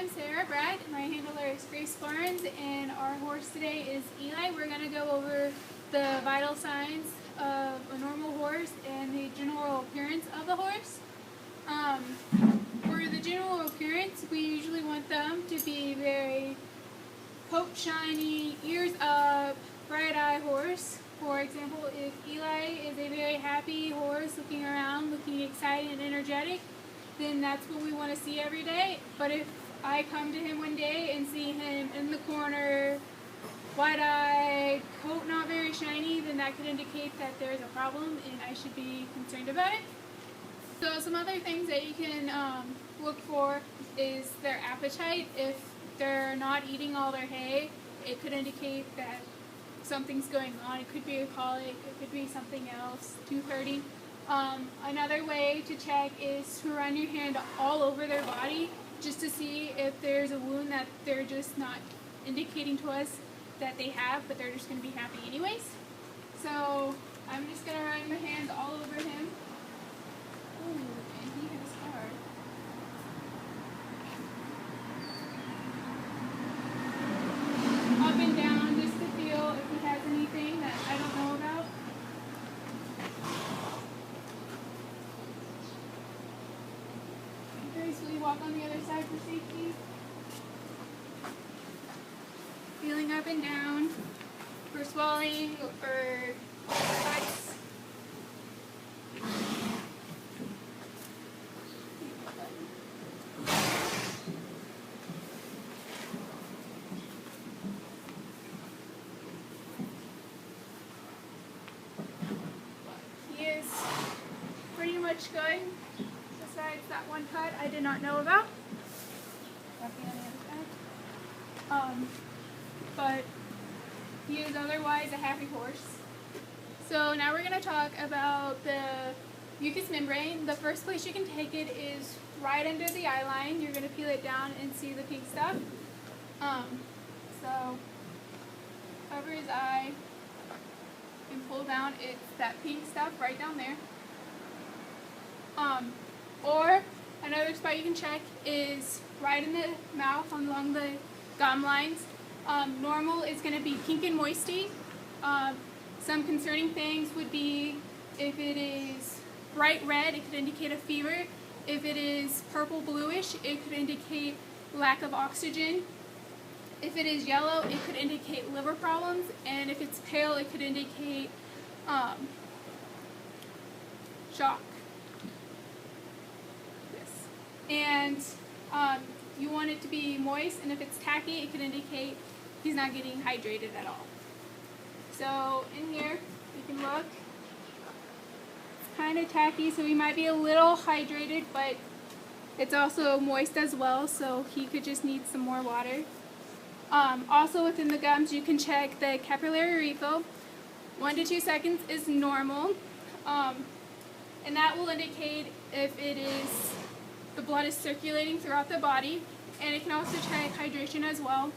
I'm Sarah Brack. My handler is Grace Barnes, and our horse today is Eli. We're going to go over the vital signs of a normal horse and the general appearance of the horse. For the general appearance, we usually want them to be very coat shiny, ears up, bright eye horse. For example, if Eli is a very happy horse, looking around, looking excited and energetic, then that's what we want to see every day. But if I come to him one day and see him in the corner, wide-eyed, coat not very shiny, then that could indicate that there's a problem and I should be concerned about it. So some other things that you can look for is their appetite. If they're not eating all their hay, it could indicate that something's going on. It could be a colic, it could be something else, tooth hurting. Another way to check is to run your hand all over their body just to see if there's a wound that they're just not indicating to us that they have, but they're just going to be happy anyways. So I'm just going to run my hands all over him. Ooh, and he has hard. Up and down just to feel if he has anything that I don't know about. Gracefully walk on the other side for safety. Feeling up and down for swelling or cuts. He is pretty much good. Besides that one cut I did not know about. Nothing on the other side. But he is otherwise a happy horse. So now we're going to talk about the mucous membrane. The first place you can take it is right under the eye line. You're going to peel it down and see the pink stuff. So over his eye and pull down, it's that pink stuff right down there. Or another spot you can check is right in the mouth along the gum lines. Normal is going to be pink and moisty. Some concerning things would be if it is bright red, it could indicate a fever. If it is purple bluish, it could indicate lack of oxygen. If it is yellow, it could indicate liver problems. And if it's pale, it could indicate shock. And you want it to be moist, and if it's tacky, it could indicate he's not getting hydrated at all. So in here, you can look. It's kind of tacky, so he might be a little hydrated, but it's also moist as well, so he could just need some more water. Also within the gums, you can check the capillary refill. 1 to 2 seconds is normal, and that will indicate if the blood is circulating throughout the body, and it can also check hydration as well.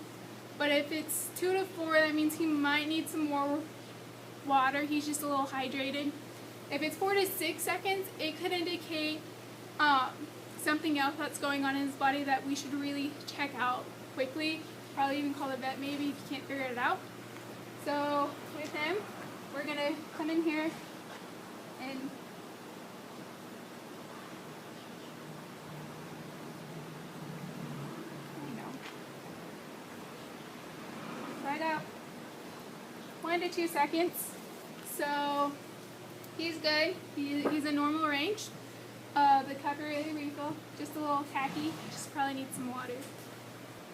But if it's 2 to 4, that means he might need some more water. He's just a little hydrated. If it's 4 to 6 seconds, it could indicate something else that's going on in his body that we should really check out quickly. Probably even call the vet maybe if you can't figure it out. So with him, we're going to come in here and right out. 1 to 2 seconds. So he's good. He's a normal range. The capillary refill, just a little tacky. Just probably needs some water.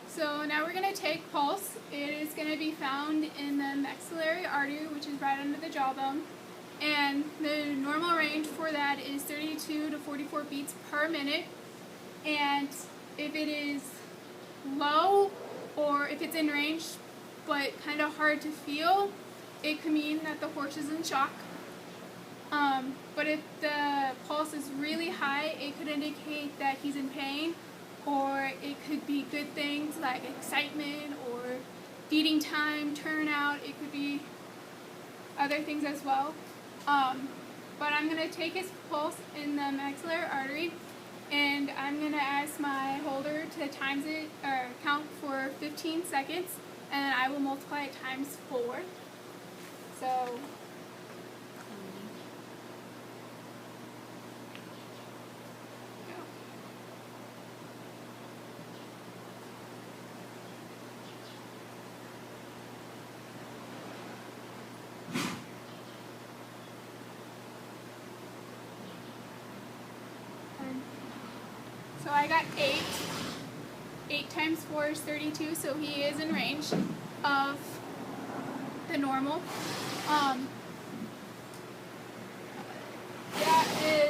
So now we're going to take pulse. It is going to be found in the maxillary artery, which is right under the jawbone. And the normal range for that is 32 to 44 beats per minute. And if it is low, or if it's in range but kind of hard to feel, it could mean that the horse is in shock. But if the pulse is really high, it could indicate that he's in pain, or it could be good things like excitement or feeding time, turnout. It could be other things as well. But I'm going to take his pulse in the maxillary artery, and I'm going to ask my holder to times it or count for 15 seconds, and then I will multiply it times 4. So So I got 8. 8 times 4 is 32, so he is in range of the normal.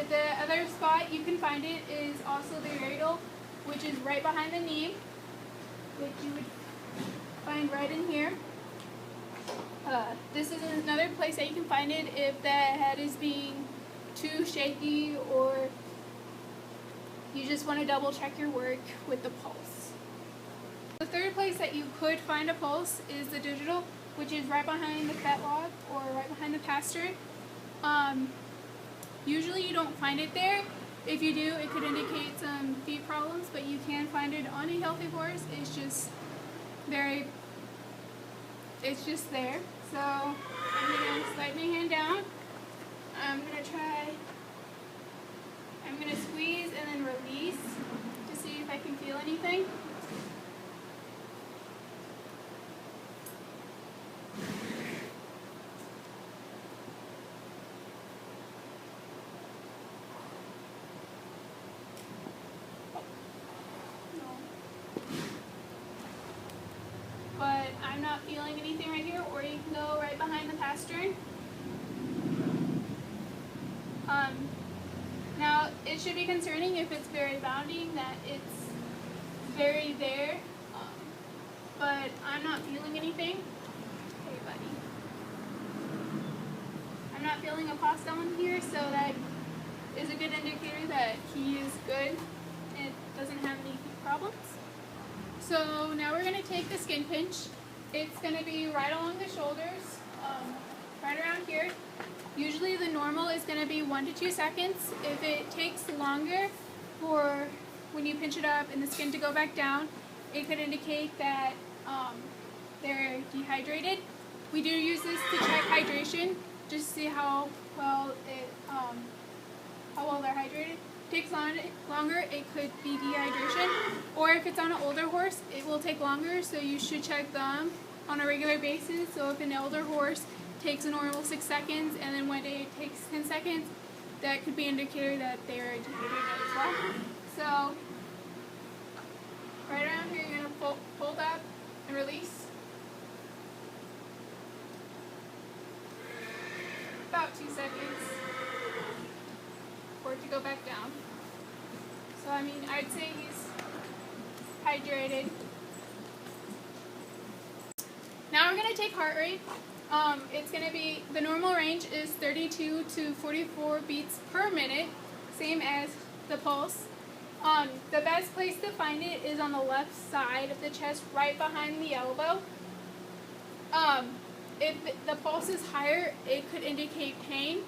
The other spot you can find it is also the radle, which is right behind the knee, which you would find right in here. This is another place that you can find it if the head is being too shaky or you just want to double check your work with the pulse. The third place that you could find a pulse is the digital, which is right behind the fetlock or right behind the pastern. Usually you don't find it there. If you do, it could indicate some feet problems, but you can find it on a healthy horse. It's just there. So I'm going to slide my hand down. I'm going to squeeze and then release to see if I can feel anything. But I'm not feeling anything right here, or you can go right behind the pastern. Now, it should be concerning if it's very bounding that it's very there, but I'm not feeling anything. Hey, buddy. I'm not feeling a pulse down here, so that is a good indicator that he is good and doesn't have any problems. So now we're going to take the skin pinch. It's going to be right along the shoulders, right around here. Usually the normal is going to be 1 to 2 seconds. If it takes longer for when you pinch it up and the skin to go back down, it could indicate that they're dehydrated. We do use this to check hydration, just to see how well they're hydrated. If it takes longer, it could be dehydration. Or if it's on an older horse, it will take longer, so you should check them on a regular basis. So if an older horse takes a normal 6 seconds and then one day it takes 10 seconds, that could be an indicator that they are dehydrated as well. So right around here, you're going to fold up and release. About 2 seconds for it to go back down. So I mean, I'd say he's hydrated. Now we're going to take heart rate. It's going to be, the normal range is 32 to 44 beats per minute, same as the pulse. The best place to find it is on the left side of the chest, right behind the elbow. If the pulse is higher, it could indicate pain,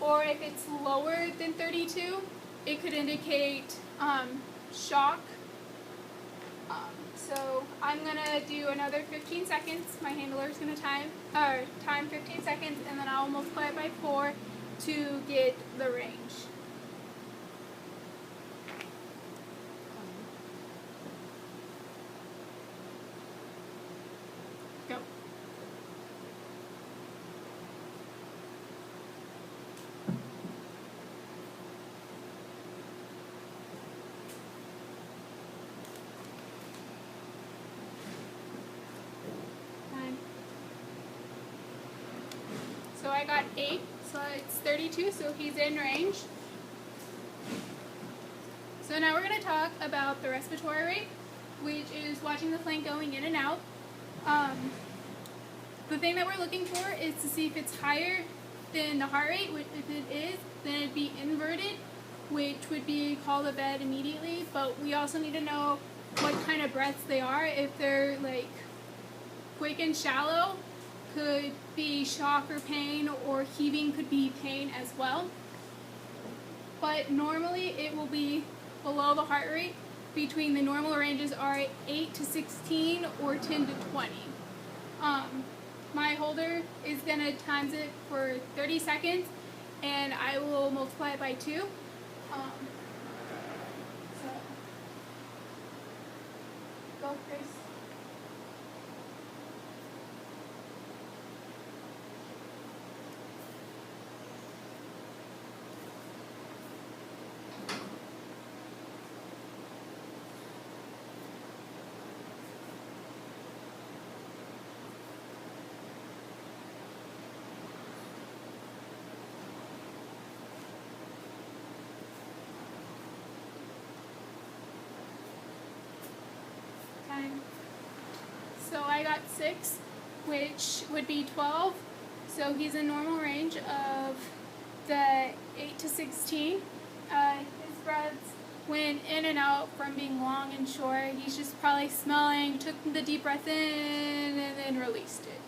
or if it's lower than 32, it could indicate shock. So I'm going to do another 15 seconds. My handler is going to time 15 seconds, and then I'll multiply it by 4 to get the range. Go. So I got 8, so it's 32, so he's in range. So now we're going to talk about the respiratory rate, which is watching the flank going in and out. The thing that we're looking for is to see if it's higher than the heart rate. If it is, then it'd be inverted, which would be called a bed immediately. But we also need to know what kind of breaths they are. If they're like quick and shallow, could be shock or pain, or heaving could be pain as well. But normally it will be below the heart rate, between the normal ranges are 8 to 16 or 10 to 20. My holder is going to times it for 30 seconds, and I will multiply it by 2. So, go, Grace. So I got 6, which would be 12. So he's in normal range of the 8 to 16. His breaths went in and out from being long and short. He's just probably smelling, took the deep breath in, and then released it.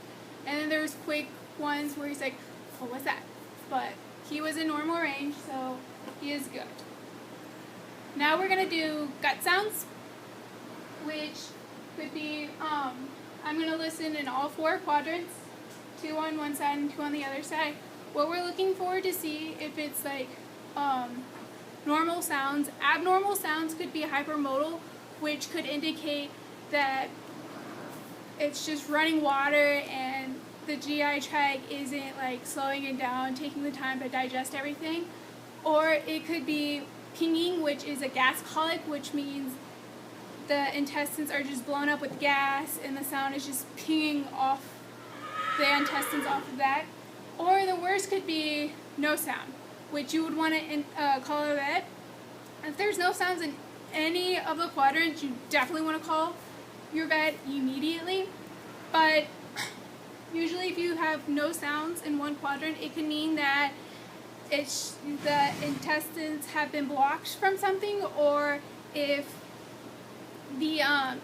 And then there's quick ones where he's like, oh, what's that? But he was in normal range, so he is good. Now we're going to do gut sounds, which could be, I'm going to listen in all 4 quadrants, 2 on one side and 2 on the other side. What we're looking for to see if it's like normal sounds. Abnormal sounds could be hypermodal, which could indicate that it's just running water and the GI tract isn't like slowing it down, taking the time to digest everything. Or it could be pinging, which is a gas colic, which means the intestines are just blown up with gas and the sound is just pinging off the intestines off of that. Or the worst could be no sound, which you would want to call a vet. If there's no sounds in any of the quadrants, you definitely want to call your vet immediately. But usually if you have no sounds in one quadrant, it can mean that the intestines have been blocked from something, or if the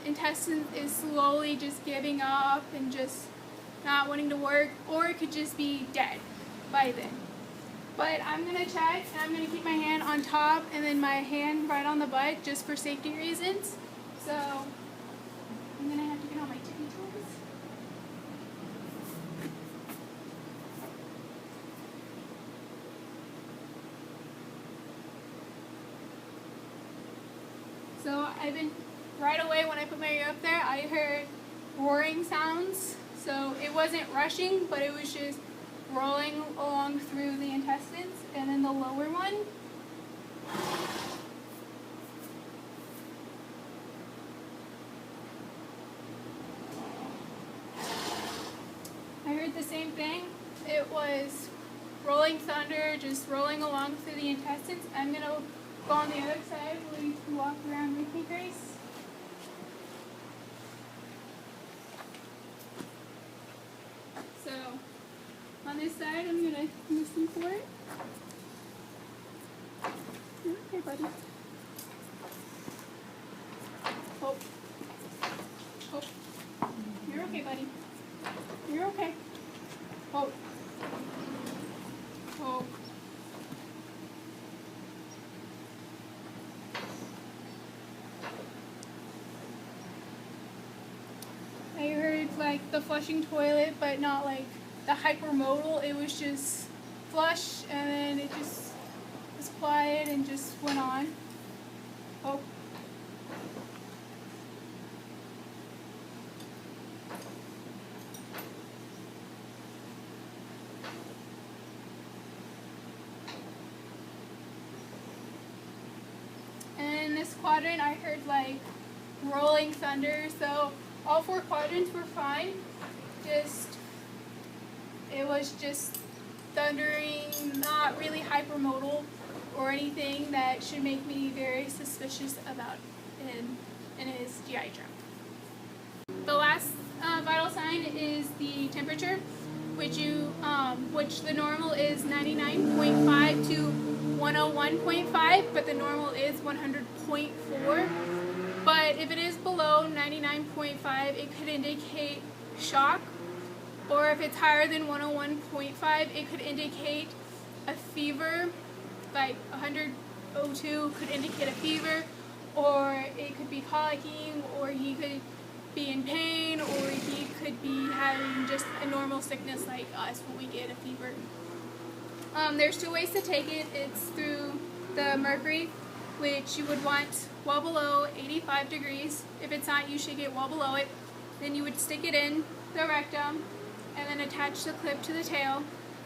intestine is slowly just giving up and just not wanting to work, or it could just be dead by then. But I'm going to check, and I'm going to keep my hand on top and then my hand right on the butt just for safety reasons. So I'm going to have to get on my tippy toes. So right away when I put my ear up there, I heard roaring sounds. So it wasn't rushing, but it was just rolling along through the intestines. And then the lower one, I heard the same thing. It was rolling thunder, just rolling along through the intestines. I'm going to go on the other side. Will you walk around with me, Grace? So, on this side, I'm going to listen for it. Okay, buddy. Hope. Hope. You're okay, buddy. You're okay. Hope. Hope. I heard like the flushing toilet, but not like the hypermodal. It was just flush, and then it just was quiet and just went on. Oh. And in this quadrant, I heard like rolling thunder. So all 4 quadrants were fine. It was just thundering, not really hypermodal or anything that should make me very suspicious about in his GI tract. The last vital sign is the temperature, which the normal is 99.5 to 101.5, but the normal is 100.4. But if it is below 99.5, it could indicate shock, or if it's higher than 101.5, it could indicate a fever, like O2 could indicate a fever, or it could be colicking, or he could be in pain, or he could be having just a normal sickness like us when we get a fever. There's two ways to take it. It's through the mercury, which you would want well below 85 degrees. If it's not, you should get well below it. Then you would stick it in the rectum and then attach the clip to the tail,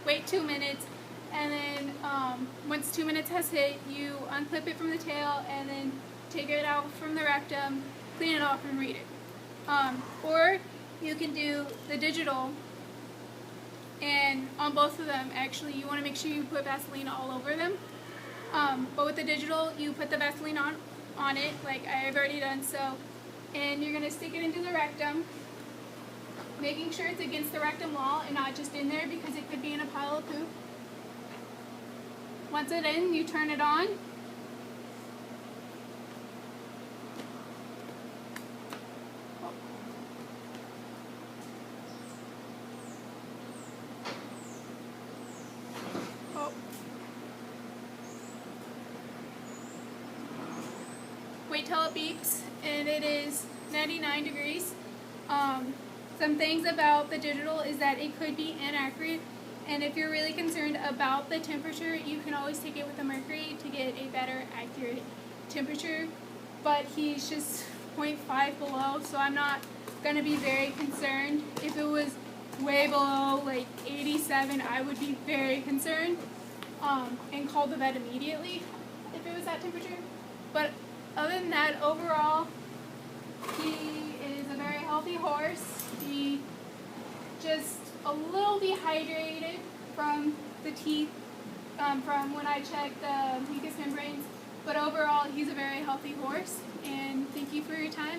wait 2 minutes, and then once 2 minutes has hit, you unclip it from the tail and then take it out from the rectum, clean it off, and read it. Or you can do the digital, and on both of them, actually, you want to make sure you put Vaseline all over them. But with the digital, you put the Vaseline on it, like I've already done so, and you're going to stick it into the rectum, making sure it's against the rectum wall and not just in there because it could be in a pile of poop. Once it's in, you turn it on. Wait till it beeps, and it is 99 degrees. Some things about the digital is that it could be inaccurate, and if you're really concerned about the temperature, you can always take it with the mercury to get a better accurate temperature, but he's just 0.5 below, so I'm not going to be very concerned. If it was way below, like 87, I would be very concerned and call the vet immediately if it was that temperature. But other than that, overall, he is a very healthy horse. He just a little dehydrated from the teeth from when I checked the mucous membranes. But overall, he's a very healthy horse. And thank you for your time.